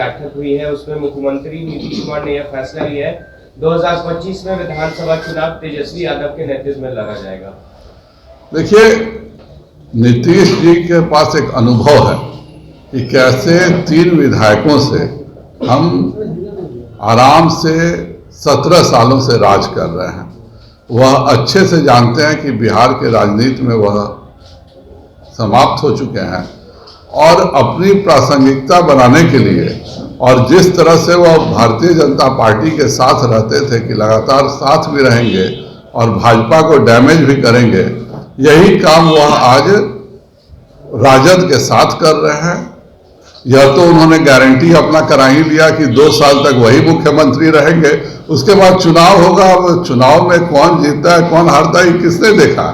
बैठक हुई है उसमें मुख्यमंत्री नीतीश कुमार ने यह फैसला लिया है 2025 में विधानसभा चुनाव तेजस्वी यादव के नेतृत्व में लड़ा जाएगा। देखिए, नीतीश जी के पास एक अनुभव है कि कैसे 3 विधायकों से हम आराम से 17 सालों से राज कर रहे हैं। वह अच्छे से जानते हैं कि बिहार के राजनीति में वह समाप्त हो चुके हैं और अपनी प्रासंगिकता बनाने के लिए और जिस तरह से वह भारतीय जनता पार्टी के साथ रहते थे कि लगातार साथ भी रहेंगे और भाजपा को डैमेज भी करेंगे, यही काम वह आज राजद के साथ कर रहे हैं। यह तो उन्होंने गारंटी अपना करा ही लिया कि 2 साल तक वही मुख्यमंत्री रहेंगे, उसके बाद चुनाव होगा। अब चुनाव में कौन जीतता है कौन हारता है किसने देखा।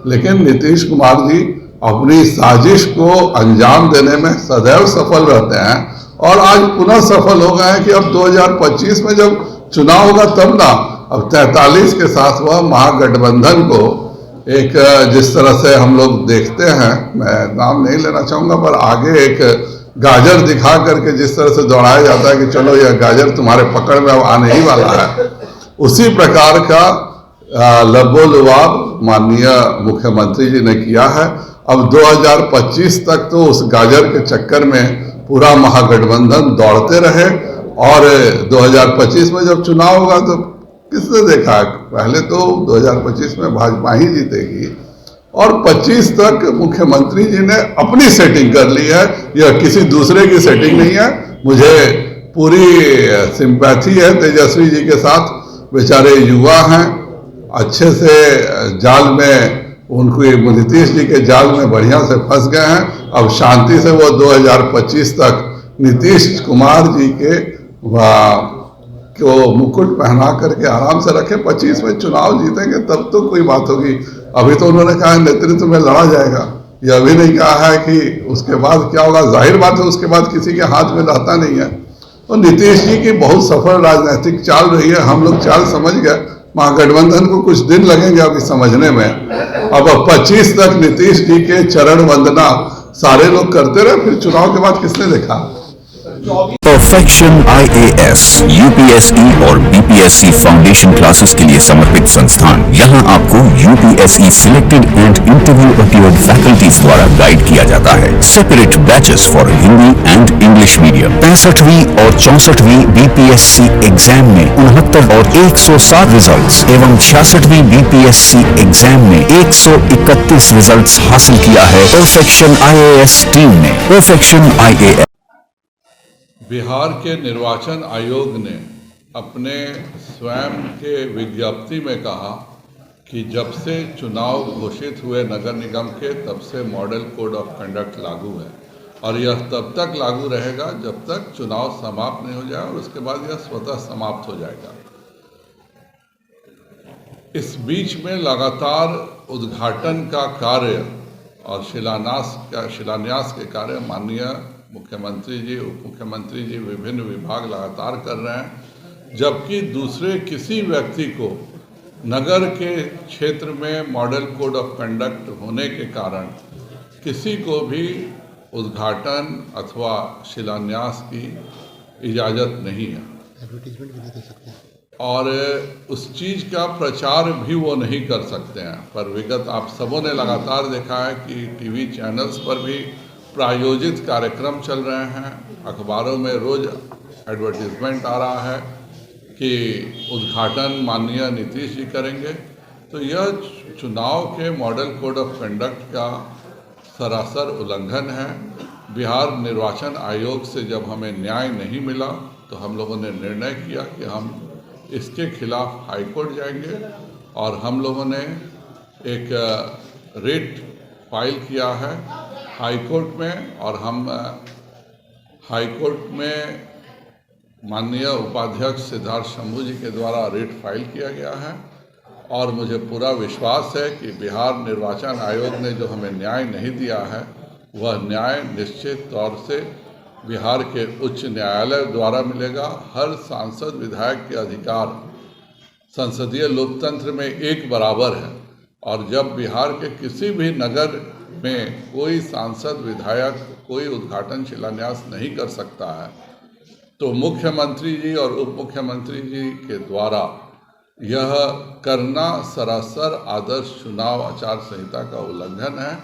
लेकिन नीतीश कुमार जी अपनी साजिश को अंजाम देने में सदैव सफल रहते हैं और आज पुनः सफल हो गए हैं कि अब 2025 में जब चुनाव होगा तब ना, अब 43 के साथ वह महागठबंधन को एक जिस तरह से हम लोग देखते हैं, मैं नाम नहीं लेना चाहूँगा, पर आगे एक गाजर दिखा करके जिस तरह से दौड़ाया जाता है कि चलो यह गाजर तुम्हारे पकड़ में अब आने ही वाला है, उसी प्रकार का लबोलुआब माननीय मुख्यमंत्री जी ने किया है। अब 2025 तक तो उस गाजर के चक्कर में पूरा महागठबंधन दौड़ते रहे और 2025 में जब चुनाव होगा तो किसने देखा, पहले तो 2025 में भाजपा ही जीतेगी और 25 तक मुख्यमंत्री जी ने अपनी सेटिंग कर ली है, यह किसी दूसरे की सेटिंग नहीं है। मुझे पूरी सिंपैथी है तेजस्वी जी के साथ, बेचारे युवा हैं, अच्छे से जाल में उनको नीतीश जी के जाल में बढ़िया से फंस गए हैं। अब शांति से वो 2025 तक नीतीश कुमार जी के को मुकुट पहना करके आराम से रखे। 25 में चुनाव जीतेंगे तब तो कोई बात होगी। अभी तो उन्होंने कहा नेतृत्व में लड़ा जाएगा, यह अभी नहीं कहा है कि उसके बाद क्या होगा। जाहिर बात है उसके बाद किसी के हाथ में रहता नहीं है। तो नीतीश जी की बहुत सफल राजनीतिक चाल रही है, हम लोग चाल समझ गए। महागठबंधन को कुछ दिन लगेंगे अभी समझने में। अब 25 तक नीतीश जी के चरण वंदना सारे लोग करते रहे, फिर चुनाव के बाद किसने देखा। परफेक्शन IAS, UPSE और BPSC फाउंडेशन क्लासेस के लिए समर्पित संस्थान। यहाँ आपको UPSE selected and interview appeared faculties द्वारा गाइड किया जाता है। Separate batches for Hindi and English medium. 65वीं और 64वीं BPSC एग्जाम में 69 और 107 रिजल्ट्स एवं 66वीं BPSC एग्जाम में 131 रिजल्ट्स हासिल किया है परफेक्शन IAS टीम ने। Perfection IAS। बिहार के निर्वाचन आयोग ने अपने स्वयं के विज्ञप्ति में कहा कि जब से चुनाव घोषित हुए नगर निगम के तब से मॉडल कोड ऑफ कंडक्ट लागू है और यह तब तक लागू रहेगा जब तक चुनाव समाप्त नहीं हो जाए और उसके बाद यह स्वतः समाप्त हो जाएगा। इस बीच में लगातार उद्घाटन का कार्य और शिलान्यास के कार्य माननीय मुख्यमंत्री जी, उप मुख्यमंत्री जी विभिन्न विभाग लगातार कर रहे हैं, जबकि दूसरे किसी व्यक्ति को नगर के क्षेत्र में मॉडल कोड ऑफ कंडक्ट होने के कारण किसी को भी उद्घाटन अथवा शिलान्यास की इजाज़त नहीं है। एडवर्टीजमेंट भी नहीं दे सकते और उस चीज़ का प्रचार भी वो नहीं कर सकते हैं। पर विगत आप सबों ने लगातार देखा है कि टीवी चैनल्स पर भी प्रायोजित कार्यक्रम चल रहे हैं, अखबारों में रोज एडवर्टीजमेंट आ रहा है कि उद्घाटन माननीय नीतीश जी करेंगे। तो यह चुनाव के मॉडल कोड ऑफ कंडक्ट का सरासर उल्लंघन है। बिहार निर्वाचन आयोग से जब हमें न्याय नहीं मिला तो हम लोगों ने निर्णय किया कि हम इसके खिलाफ हाईकोर्ट जाएंगे और हम लोगों ने एक रिट फाइल किया है हाईकोर्ट में और हम हाईकोर्ट में माननीय उपाध्यक्ष सिद्धार्थ शंभू जी के द्वारा रिट फाइल किया गया है और मुझे पूरा विश्वास है कि बिहार निर्वाचन आयोग ने जो हमें न्याय नहीं दिया है वह न्याय निश्चित तौर से बिहार के उच्च न्यायालय द्वारा मिलेगा। हर सांसद विधायक के अधिकार संसदीय लोकतंत्र में एक बराबर है और जब बिहार के किसी भी नगर में कोई सांसद विधायक कोई उद्घाटन शिलान्यास नहीं कर सकता है तो मुख्यमंत्री जी और उप मुख्यमंत्री जी के द्वारा यह करना सरासर आदर्श चुनाव आचार संहिता का उल्लंघन है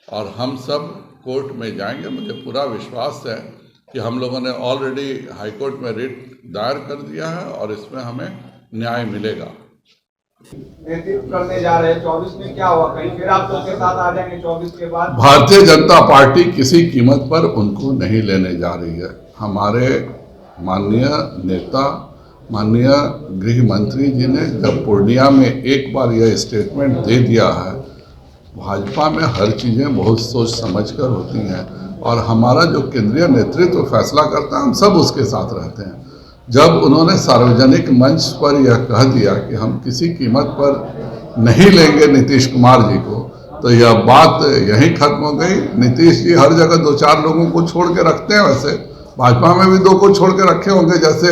और हम सब कोर्ट में जाएंगे। मुझे पूरा विश्वास है कि हम लोगों ने ऑलरेडी हाईकोर्ट में रिट दायर कर दिया है और इसमें हमें न्याय मिलेगा। नेतृत्व करने जा रहे हैं 24 में, क्या हुआ कहीं फिर आप लोग के साथ आ जाएंगे 24 के बाद? भारतीय जनता पार्टी किसी कीमत पर उनको नहीं लेने जा रही है। हमारे माननीय नेता, माननीय गृह मंत्री जी ने जब पूर्णिया में एक बार यह स्टेटमेंट दे दिया है, भाजपा में हर चीज़ें बहुत सोच समझ कर होती हैं और हमारा जो केंद्रीय नेतृत्व फैसला करता है हम सब उसके साथ रहते हैं। जब उन्होंने सार्वजनिक मंच पर यह कह दिया कि हम किसी कीमत पर नहीं लेंगे नीतीश कुमार जी को, तो यह बात यहीं खत्म हो गई। नीतीश जी हर जगह 2-4 लोगों को छोड़ के रखते हैं, वैसे भाजपा में भी 2 को छोड़ के रखे होंगे। जैसे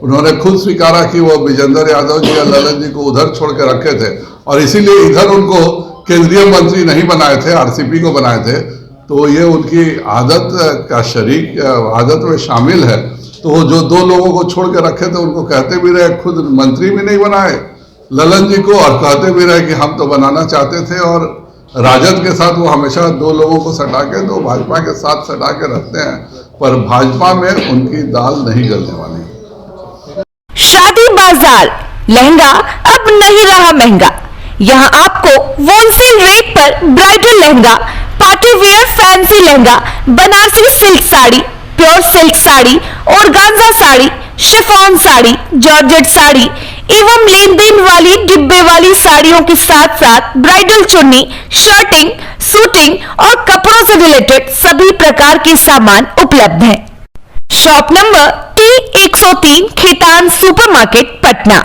उन्होंने खुद स्वीकारा कि वो विजेंद्र यादव जी या ललन जी को उधर छोड़ के रखे थे और इसीलिए इधर उनको केंद्रीय मंत्री नहीं बनाए थे, आरसीपी को बनाए थे। तो ये उनकी आदत का शरीक आदत में शामिल है। तो वो जो 2 लोगों को छोड़ के रखे थे उनको कहते भी रहे, खुद मंत्री भी नहीं बनाए ललन जी को, और कहते भी रहे कि हम तो बनाना चाहते थे। और राजद के साथ वो हमेशा 2 लोगों को सटा के, 2 भाजपा के साथ सटा के रखते हैं, पर भाजपा में उनकी दाल नहीं गलने वाली। शादी बाजार लहंगा अब नहीं रहा महंगा। यहाँ आपको होलसेल रेट पर bridal lehenga, party wear fancy lehenga, Banarasi silk sari, pure silk sari, organza sari, chiffon sari, georgette sari एवं लेन देन वाली डिब्बे वाली साड़ियों के साथ साथ ब्राइडल चुन्नी, शर्टिंग, सूटिंग और कपड़ों से रिलेटेड सभी प्रकार के सामान उपलब्ध हैं। Shop number T103 Khetan supermarket, Patna.